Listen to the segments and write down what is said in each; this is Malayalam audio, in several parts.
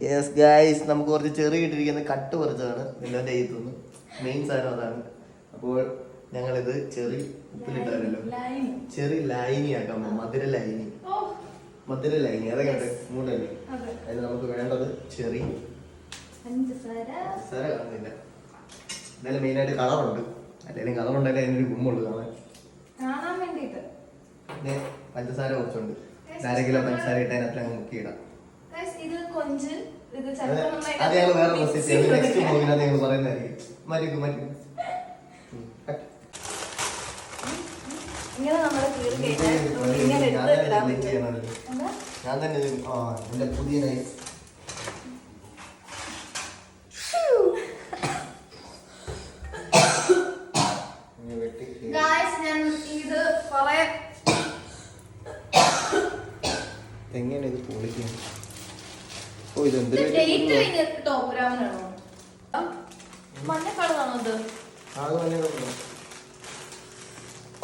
യെസ് ഗൈസ്, നമുക്ക് കുറച്ച് ചെറിയ ഇട്ടിരിക്കുന്ന കട്ട് കുറച്ചതാണ് നിലവിൻ്റെ കയ്യിൽ തോന്നുന്നു. മെയിൻ സാധനം അതാണ്. അപ്പോൾ ഞങ്ങളിത് ചെറിയ ഉപ്പിലിട്ടാലല്ലോ ചെറിയ ലൈനിയാക്കാം. മധുര ലൈനി അതൊക്കെ മൂടല്ലേ. അതിന് നമുക്ക് വേണ്ടത് ചെറിയ പഞ്ചസാര കാണുന്നില്ല. എന്നാലും മെയിനായിട്ട് കളറുണ്ട്. അല്ലെങ്കിൽ കളറുണ്ടല്ലേ അതിനൊരു ഗുമ്മുള്ളൂ കാണാൻ വേണ്ടിയിട്ട്. പിന്നെ പഞ്ചസാര കുറച്ചുണ്ട്. 1/2 കിലോ പഞ്ചസാര ഇട്ട് അതിനകത്ത് അങ്ങ് മുക്കിയിടാം. അത് ഞങ്ങൾ വേറെ റെസിപ്പി നെക്സ്റ്റ് പോകുന്നത് ഞങ്ങൾ പറയുന്നതായിരിക്കും. മരിക്കും ഞാൻ തന്നെ എന്റെ പുതിയ നൈഫ് എങ്ങനെ ഇത് പൊളിക്കും. ഓ ഇതെന്തൊരു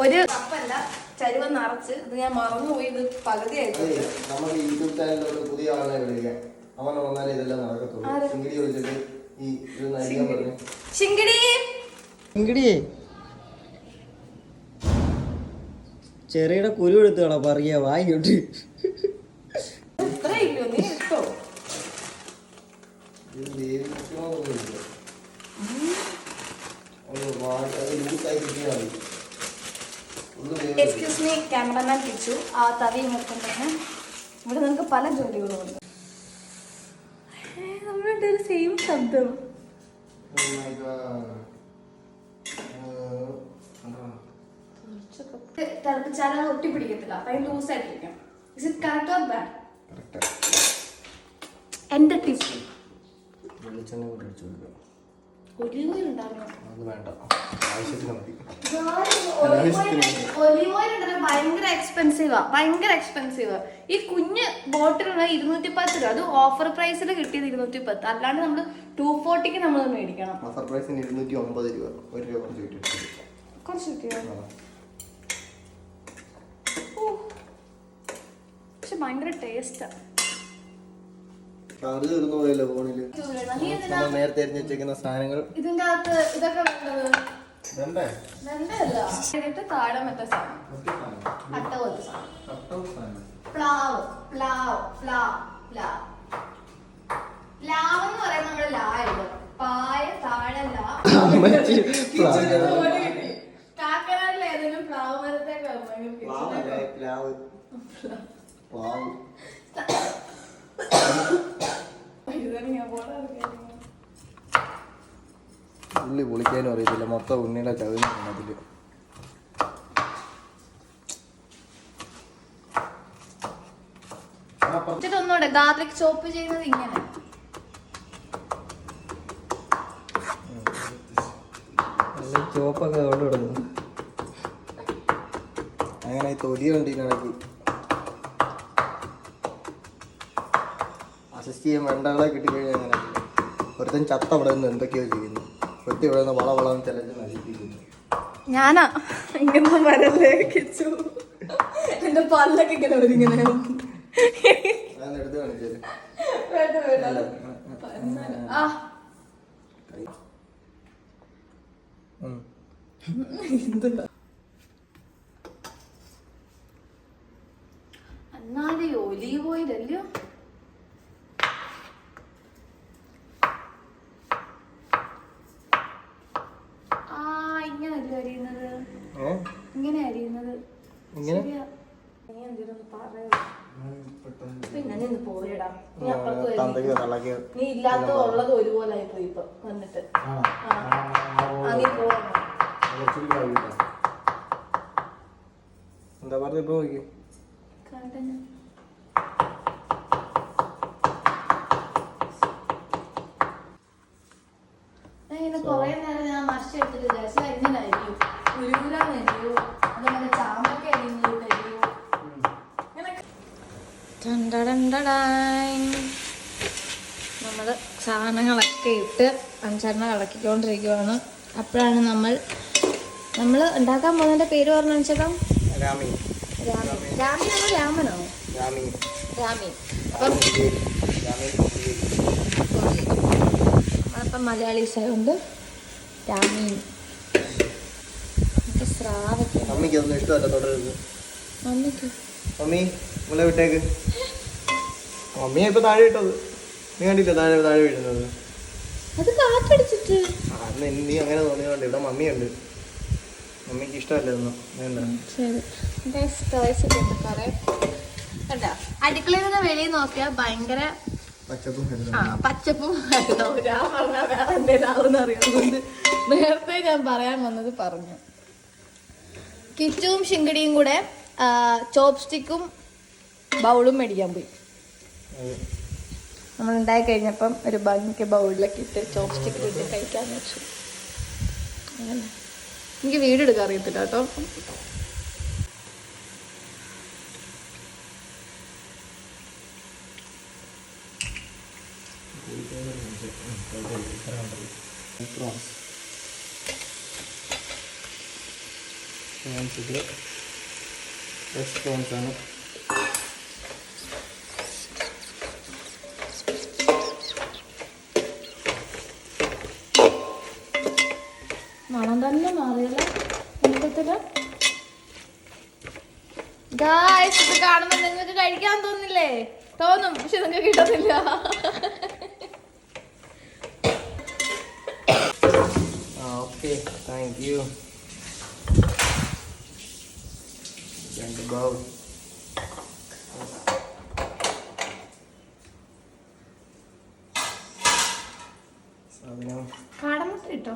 ഒരു കപ്പല്ല ചരുവ നിറച്ച് ഇത് ഞാൻ മറന്നുപോയി. ഇത് പകുതിയായിട്ട് നമ്മുടെ യൂട്യൂബ് ചാനലിലുള്ള പുതിയ ആളെ വിളിക്കാം. അവൻ വന്നാലേ ഇതെല്ലാം നടക്കത്തുള്ളൂ. ചിങ്കിടി വിളിച്ചിട്ട് ഈ ഇത് നയിക്കാൻ പറഞ്ഞു. ചിങ്കിടിയേ ചെറിയുടെ കുരു എടുത്തോളാ പറയാ വായിക്കോട്ട്. Excuse me cameraman Kichu. ആ തവി നോക്കുന്നുണ്ടെന്ന് ഇവിടെ നമുക്ക് പല ജോലികളും ഉണ്ട്. നമ്മളുടെ ഒരു സെയിം ശബ്ദം. തിളപ്പിച്ചാലും ഒട്ടി പിടിക്കത്തില്ല. അപ്പൊ ലൂസ് ആയിട്ടിരിക്കും. Is it correct or bad? എന്റെ ടിപ്പ് ഒലിവ് ഓയിൽ ഭയങ്കര എക്സ്പെൻസീവാ. ഈ കുഞ്ഞ് ബോട്ടിലുള്ള 210 രൂപ. അത് ഓഫർ പ്രൈസിൽ കിട്ടിയത് 210. അല്ലാണ്ട് നമ്മള് 240 നമ്മൾ മേടിക്കണം. ഓഫർ പ്രൈസിന് 209 രൂപ. 1 രൂപ കുറച്ച് കിട്ടിയോ? പക്ഷെ ഭയങ്കര ടേസ്റ്റാ. നേരത്തെ അരിഞ്ഞിരിക്കുന്ന സാധനങ്ങൾ ഇതിന്റെ അകത്ത് ഇതൊക്കെ വേണ്ടത് താഴെ മറ്റേ സാധനം അട്ട പോലത്തെ സാധനം. പ്ലാവ് എന്ന് പറയുന്നത് നമ്മുടെ ലായുണ്ട്. പായ താഴെ കാക്കനാടിൽ ഏതെങ്കിലും പ്ലാവ് മരത്തെ ഉള്ളി പൊളിക്കാനും അറിയത്തില്ല. മൊത്തം ഉണ്ണിയുടെ ചവിനാണ് അതില്. ഒന്നുകൂടെ ഗാർലിക് ചോപ്പ് ചെയ്യുന്നത് ഇങ്ങനെ. ചോപ്പൊക്കെ കൊണ്ടുവിടുന്നു. അങ്ങനെ തൊലി കണ്ടിടക്ക് അസിസ്റ്റ് ചെയ്യാൻ വെണ്ടകളെ കിട്ടിക്കഴിഞ്ഞാൽ അങ്ങനെ ഒരുത്തൻ ചത്ത അവിടെ നിന്ന് എന്തൊക്കെയോ ചെയ്യുന്നു. ഒറ്റ ഇവിടെ നിന്ന് വളവളം ചിലച്ച് നശിപ്പിക്കുന്നു. ഞാനാ ഇങ്ങനെ വരല്ലേ കിച്ചു. എന്റെ പല്ലൊക്കെ ഇങ്ങനെ ഒരുങ്ങനെ ഞാൻ എടുത്ത് കാണിച്ചത്. എന്നാലും ഒലീവ് ഓയിൽ അല്ലയോ? ഇങ്ങനെ അരിയുന്നത് പിന്നെ നിന്ന് പോയടാ. നീ ഇല്ലാത്ത ഉള്ളത് ഒരുപോലെ ആയിപ്പോയി ഇപ്പൊ വന്നിട്ട്. നീ പോകണം. എന്താ പറഞ്ഞ ഇപ്പൊ നോക്കി ഇങ്ങനെ കൊറേ നേരം ഞാൻ മഷി എടുത്തിട്ട് വിചാരിച്ചു ഇങ്ങനെ അരിയും ഉരുകുരാന്നരിയോ അതേപോലെ ചാമ്പക്ക അരിയുന്നത് അരിയോ. നമ്മള് സാധനങ്ങളൊക്കെ ഇട്ട് 5 ഇളക്കിക്കൊണ്ടിരിക്കുവാണ്. അപ്പോഴാണ് നമ്മൾ ഉണ്ടാക്കാൻ പോകുന്നതിന്റെ പേര് പറഞ്ഞു വെച്ചാൽ രാമനാണോ രാമനോ? രാമി. അപ്പം നമ്മുടെ മലയാളീസ് ആയതുകൊണ്ട് രാമീൻ സ്രാവൊക്കെ. മമ്മിക്ക് ഒന്നും ഇഷ്ടമല്ല തുടരുത്. മമ്മിക്ക് മമ്മി മുള വിട്ടേക്ക്. മമ്മിയെ ഇപ്പൊ താഴെ ഇട്ടത് നീ കണ്ടില്ല? താഴെ വീഴുന്നത് അത് കാറ്റടിച്ചിട്ട്. അന്ന് നീ അങ്ങനെ തോന്നിയോണ്ട്. ഇവിടെ മമ്മിയുണ്ട്, മമ്മിക്ക് ഇഷ്ടമല്ല ഒന്നും വേണ്ട. ശരി കണ്ടാ അടുക്കളയിൽ നിന്ന് വെളിയിൽ നോക്കിയാൽ ഭയങ്കര പച്ചപ്പും അറിയാവുന്നതുകൊണ്ട് നേരത്തെ ഞാൻ പറയാൻ വന്നത് പറഞ്ഞു. കിച്ചുവും ശിങ്കടിയും കൂടെ ചോപ്സ്റ്റിക്കും ബൗളും മേടിക്കാൻ പോയി. നമ്മൾ ഉണ്ടായി കഴിഞ്ഞപ്പം ഒരു ഭംഗിക്ക് ബൗളിലൊക്കെ ഇട്ട് ചോപ്സ്റ്റിക്ക് ഇട്ട് കഴിക്കാന്ന് വെച്ചു. അങ്ങനെ എനിക്ക് വീഡിയോ എടുക്കാൻ അറിയത്തില്ല കേട്ടോ. പ്രോൺസ് ആണ്. മണം തന്നെ മാറിയല്ലോ മൊത്തത്തില്. ഗായ്സ് ഇത് കാണുമ്പോ നിങ്ങൾക്ക് കഴിക്കാൻ തോന്നില്ലേ? തോന്നും, പക്ഷെ നിങ്ങൾക്ക് കിട്ടത്തില്ല. Okay, thank you. ബൗൾ സാധനം കാടമുട്ട ഇട്ടോ?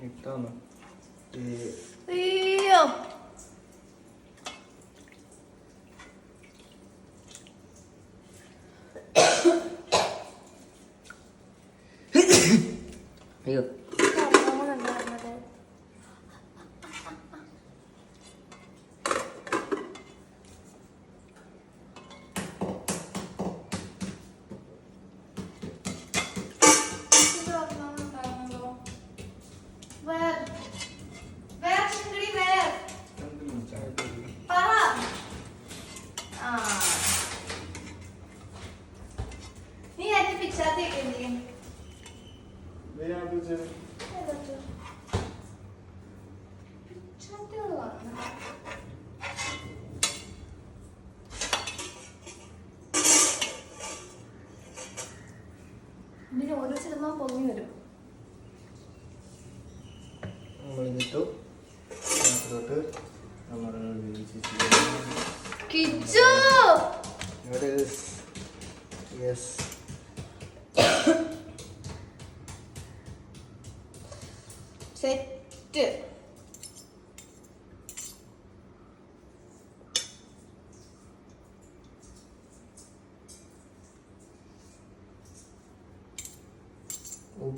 ഇട്ടാന്ന്. അയ്യോ അയ്യോ നീ എന്നെ പിച്ചാത്തിയൊക്കെ എന്ത് ചെയ്യും? ഇതിന് ഓരോ സിനിമ പൊങ്ങി വരും. നമ്മളിട്ടു കിച്ചു യെസ് സെറ്റ്.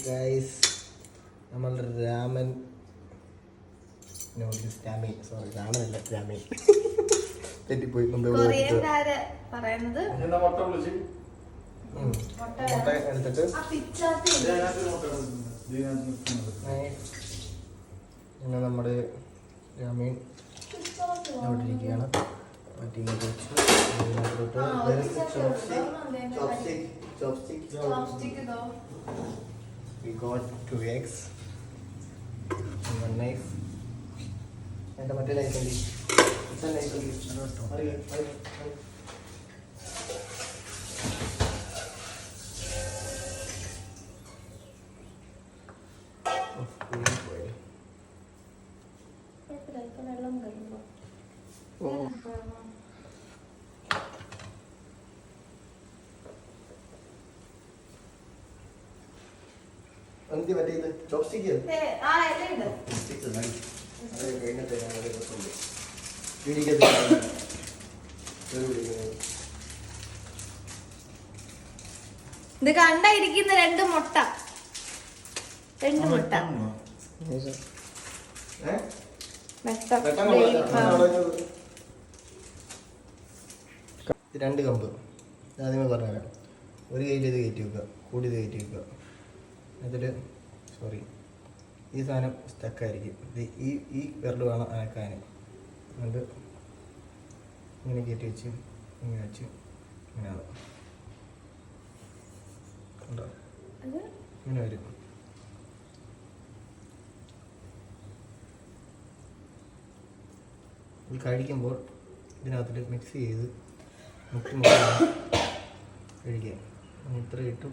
ഗൈസ് നമ്മൾ രാമൻ സോറി രാമനല്ല രാമൻ തെറ്റിപ്പോയി. കൊറിയൻകാര് പറയുന്നത് മുട്ട എടുത്തിട്ട് പിന്നെ നമ്മുടെ രാമീൻ അവിടെ ഇരിക്കുകയാണ്. മറ്റേ we got 2 eggs and 1 knife. And മറ്റേ knife ഉണ്ട്. it's a knife ഉണ്ട്. എന്ത് മറ്റേ ഇത് ചോപ്സ്റ്റിക്ക് ഇത് കണ്ടായിരിക്കുന്ന 2 മുട്ട രണ്ട് കമ്പ് ആദ്യമേ പറഞ്ഞുതരാം. ഒരു കയ്യിൽ ഇത് കയറ്റി വെക്കുക, കൂടി ഇത് കയറ്റി വെക്കുക. എന്നിട്ട് സോറി ഈ സാധനം സ്റ്റക്കായിരിക്കും. ഇത് ഈ വിരൽ വേണം അനക്കാൻ. എന്നിട്ട് ഇങ്ങനെ കയറ്റി വെച്ച് ഇങ്ങനെ വെച്ച് ഇങ്ങനെയാണ് കണ്ടോ? ഇങ്ങനെ വരും. ഇത് കഴിക്കുമ്പോൾ ഇതിനകത്തിട്ട് മിക്സ് ചെയ്ത് മുക്കി കഴിക്കുക. ഇത്ര ഇട്ടും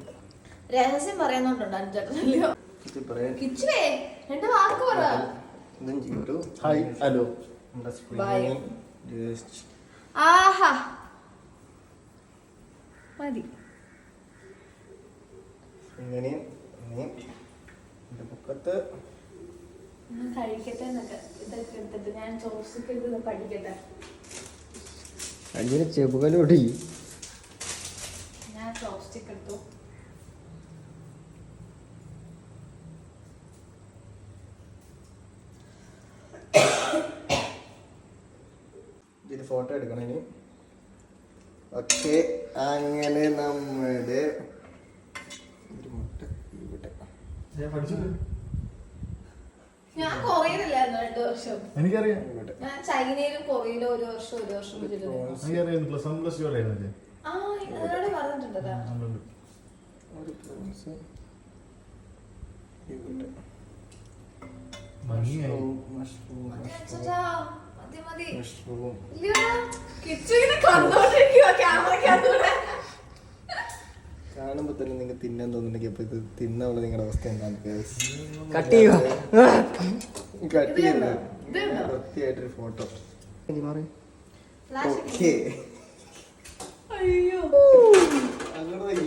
രഹസ്യം പറയുന്നുണ്ടോ ചേട്ടനല്ലയോ? ഇത് പറയാൻ കിച്ചുവേ രണ്ട് വാക്ക് പറ. ഇതും ചെയ്തു. Hi hello. Bye. ആഹാ മതി. ഇങ്ങനെയും ഇങ്ങനെയും ഇതിന്റെ പൊക്കത്ത് ഞാൻ കഴിക്കട്ടെ എന്നൊക്കെ ഇതൊക്കെ എടുത്തിട്ട് ഞാൻ ചോസിക്ക് എടുത്ത് പഠിക്കട്ടെ. അഞ്ചിന് ചെപ്പുകലോടി ഞാൻ ചോപ്സ്റ്റിക് എടുത്തു. ഇതിന് ഫോട്ടോ എടുക്കണം ഇനി. ഓക്കെ, അങ്ങനെ നമ്മുടെ ഒരു മുട്ട ഇവിടെ ഞാൻ കൊറിയയിലായിരുന്നു 2 വർഷം. എനിക്കറിയാം. ഇവിടെ ഞാൻ ചൈനയിലും കൊറിയയിലും 1 വർഷം ചെയ്തിട്ടുണ്ടായിരുന്നു. എനിക്കറിയാം. +1 +2 അറിയാം. ആ എന്നോട് പറഞ്ഞിട്ടുണ്ടല്ലോ. ഒരു പ്രോൺസ് ഇവിടെ. ഭംഗിയായി. മഷ്റൂം ചേട്ടാ, മതി മതി. മഷ്റൂം ഇല്ലടാ, കിച്ചുവിനെ കണ്ടോണ്ടിരിക്കുവാ ക്യാമറയ്ക്കകത്തൂടെ. കാണുമ്പോ തന്നെ നിങ്ങൾക്ക് തിന്നാൻ തോന്നുന്നുണ്ടെങ്കിൽ അപ്പൊ ഇത് തിന്നുള്ള നിങ്ങളുടെ അവസ്ഥ എന്താണ്? കട്ട് ചെയ്യുക. കട്ട് ചെയ്യുന്നത് ഇതുണ്ടോ? വൃത്തിയായിട്ടൊരു ഫോട്ടോ. ഫ്ലാഷ് ഓക്കെ, അയ്യോ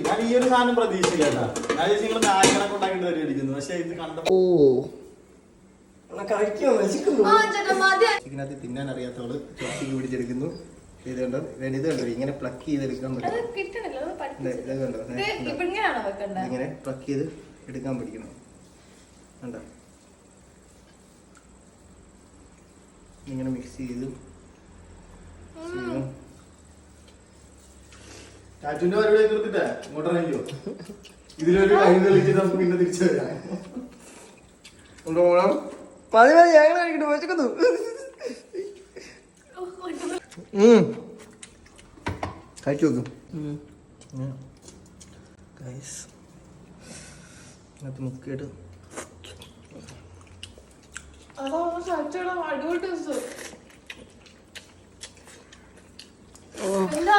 ഞാൻ ഈ ഒരു സാധനം പ്രതീക്ഷിക്കട്ടാ. ഞാൻ നിങ്ങൾ നായകനെ കൊണ്ടാക്കിട്ട് വരുമായിരിക്കുന്നു. പക്ഷെ ഇത് കണ്ടപ്പോ കഴിക്കാൻ ആ ചേട്ടാ മതി. ചിക്കനകത്ത് തിന്നാൻ അറിയാത്തവള് ചൊട്ടിക്ക് പിടിച്ചെടുക്കുന്നു. ഇത് കണ്ടോ, ഇത് കണ്ടോ, ഇങ്ങനെ പ്ലക്ക് ചെയ്തെടുക്കാൻ അത് പറ്റും. കിട്ടണില്ല, അത് പഠിപ്പിച്ചു. ഇത് കണ്ടോ, ഇപ്പൊ ഇങ്ങനെയാണോ വെക്കണ്ടേ? ഇങ്ങനെ പ്ലക്ക് ചെയ്ത് എടുക്കാൻ പഠിക്കണം. കണ്ടോ, ഇങ്ങനെ മിക്സ് ചെയ്ത് ചെയ്യും. ചാച്ചുവിന്റെ പരിപാടി നിർത്തിട്ടെ ഇങ്ങോട്ട് ഇറങ്ങിയോ. ഇതിലൊരു കഴിവ് കളിച്ചിട്ട് നമുക്ക് പിന്നെ തിരിച്ചു വരാം. കൊണ്ടുപോകണം. മതി മതി, ഞങ്ങൾ കഴിക്കട്ടെ, വെച്ചക്കുന്നു. കഴിച്ചു നോക്കും. അതിനകത്ത് മുക്കിയിട്ട് അതാണ് കഴിച്ചോടാ, അടിപൊളി ടേസ്റ്റ്. എന്താ